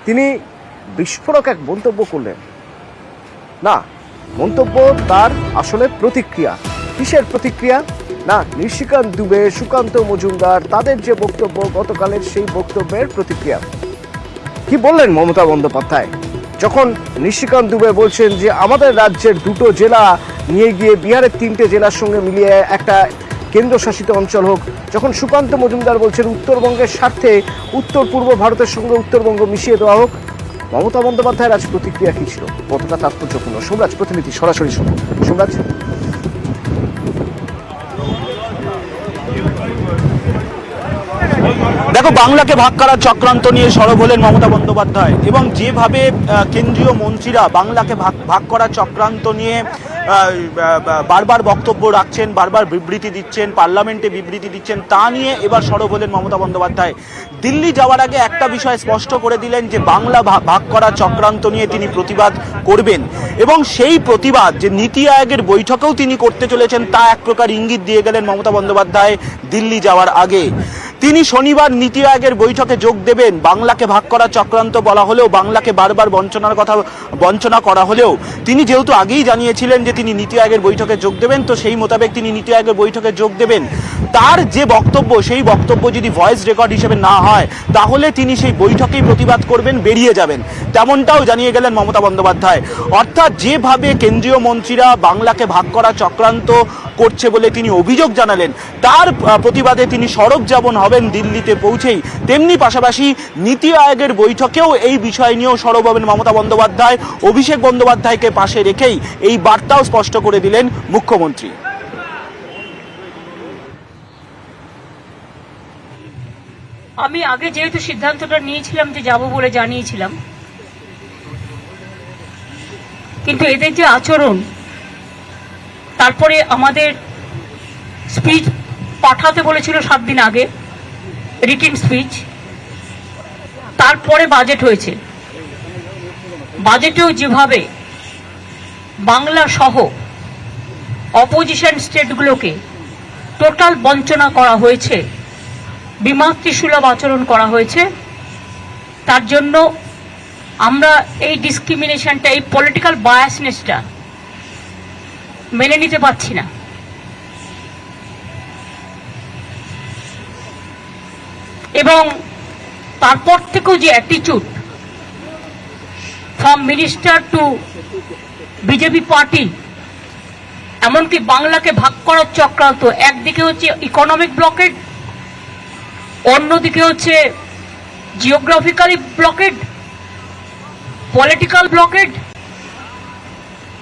তিনি বিস্ফোরক এক মন্তব্য করলেন। না, মন্তব্য তার আসলে প্রতিক্রিয়া। কিসের প্রতিক্রিয়া? না, নিশিকান্ত দুবে, সুকান্ত মজুমদার তাদের যে বক্তব্য, গতকালের সেই বক্তব্যের প্রতিক্রিয়া। কি বললেন মমতা বন্দ্যোপাধ্যায় যখন নিশিকান্ত দুবে বলছেন যে আমাদের রাজ্যের দুটো জেলা নিয়ে গিয়ে বিহারের 3টে জেলার সঙ্গে মিলিয়ে একটা কেন্দ্রশাসিত অঞ্চল হোক, যখন সুকান্ত মজুমদার বলছেন উত্তরবঙ্গের স্বার্থে উত্তর পূর্ব ভারতের সঙ্গে উত্তরবঙ্গ মিশিয়ে দেওয়া হোক, মমতা বন্দ্যোপাধ্যায়ের আজ প্রতিক্রিয়া কি ছিল, কতটা তাৎপর্যপূর্ণ? সোমরাজ প্রতিনিধি, সরাসরি শুনুন। সোমরাজ, দেখো, বাংলাকে ভাগ করার চক্রান্ত নিয়ে সরব হলেন মমতা বন্দ্যোপাধ্যায় এবং যেভাবে কেন্দ্রীয় মন্ত্রীরা বাংলাকে ভাগ করার চক্রান্ত নিয়ে বারবার বক্তব্য রাখছেন, বারবার বিবৃতি দিচ্ছেন, পার্লামেন্টে বিবৃতি দিচ্ছেন, তা নিয়ে এবার সরব হলেন মমতা বন্দ্যোপাধ্যায়। দিল্লি যাওয়ার আগে একটা বিষয় স্পষ্ট করে দিলেন যে বাংলা ভাগ করার চক্রান্ত নিয়ে তিনি প্রতিবাদ করবেন এবং সেই প্রতিবাদ যে নীতি আয়োগের বৈঠকেও তিনি করতে চলেছেন তা এক প্রকার ইঙ্গিত দিয়ে গেলেন মমতা বন্দ্যোপাধ্যায় দিল্লি যাওয়ার আগে। তিনি শনিবার নীতি আয়োগের বৈঠকে যোগ দেবেন। বাংলাকে ভাগ করার চক্রান্ত বলা হলেও, বাংলাকে বারবার বঞ্চনা করা হলেও তিনি যেহেতু আগেই জানিয়েছিলেন যে তিনি নীতি আয়োগের বৈঠকে যোগ দেবেন, তো সেই মোতাবেক তিনি নীতি আয়োগের বৈঠকে যোগ দেবেন। তার যে বক্তব্য, সেই বক্তব্য যদি ভয়েস রেকর্ড হিসেবে না হয় তাহলে তিনি সেই বৈঠকেই প্রতিবাদ করবেন, বেরিয়ে যাবেন, তেমনটাও জানিয়ে গেলেন মমতা বন্দ্যোপাধ্যায়। অর্থাৎ যেভাবে কেন্দ্রীয় মন্ত্রীরা বাংলাকে ভাগ করার চক্রান্ত করছে বলে তিনি অভিযোগ জানালেন, তার প্রতিবাদে তিনি সরব যাপন হবেন দিল্লিতে পৌঁছেই, তেমনি পাশাপাশি নীতি আয়োগের বৈঠকেও এই বিষয় নিয়েও সরব হবেন মমতা বন্দ্যোপাধ্যায়। অভিষেক বন্দ্যোপাধ্যায়কে পাশে রেখেই এই বার্তাও স্পষ্ট করে দিলেন মুখ্যমন্ত্রী। আমি আগে যেহেতু সিদ্ধান্তটা নিয়েছিলাম যে যাব বলে জানিয়েছিলাম, কিন্তু এদের যে আচরণ, তারপরে আমাদের স্পিচ পাঠাতে বলেছিল 7 দিন আগে, রিটেন স্পিচ, তারপরে বাজেট হয়েছে। বাজেটেও যেভাবে বাংলা সহ অপোজিশন স্টেটগুলোকে টোটাল বঞ্চনা করা হয়েছে, বিমাতৃসুলভ আচরণ করা হয়েছে, তার জন্য আমরা এই ডিসক্রিমিনেশনটা, এই পলিটিক্যাল বায়াসনেসটা মেনে নিতে পারছি না। এবং তারপর থেকেও যে attitude from minister two BJP party, এমনকি বাংলাকে ভাগ করার চক্রান্ত, একদিকে হচ্ছে ইকোনমিক ব্লকেড, অন্যদিকে হচ্ছে জিওগ্রাফিক্যালি ব্লকেড, পলিটিক্যাল ব্লকেড,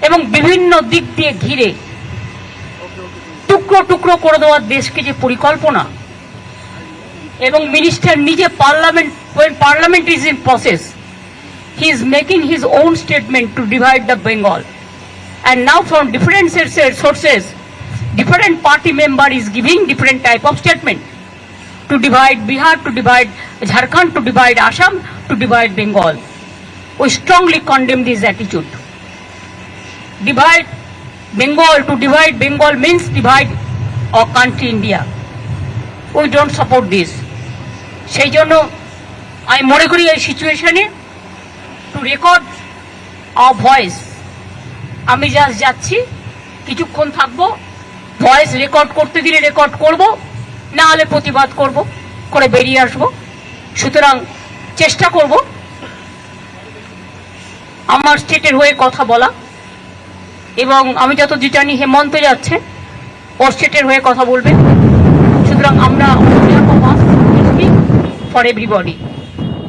এবং বিভিন্ন দিক দিয়ে ঘিরে টুকরো টুকরো করে দেওয়ার দেশকে যে পরিকল্পনা, এবং মিনিস্টার নিজে parliament is in process, he is making his own statement to divide the Bengal, and now from different sources different party member is giving different type of statement to divide Bihar, to divide Jharkhand, to divide Assam, to divide Bengal. We strongly condemn this attitude. Divide Bengal means divide our country India. We don't support this. সেই জন্য আমি মনে করি এই সিচুয়েশনে two record hour voice, আমি just যাচ্ছি, কিছুক্ষণ থাকবো, ভয়েস রেকর্ড করতে দিলে রেকর্ড করব, না হলে প্রতিবাদ করব, করে বেরিয়ে আসব। সুতরাং চেষ্টা করব আমার স্টেটের হয়ে কথা বলা, এবং আমি যত জানি হেমন্ত যাচ্ছে, ওর স্টেটের হয়ে কথা বলবে। সুতরাং আমরা ফর এভরিবডি।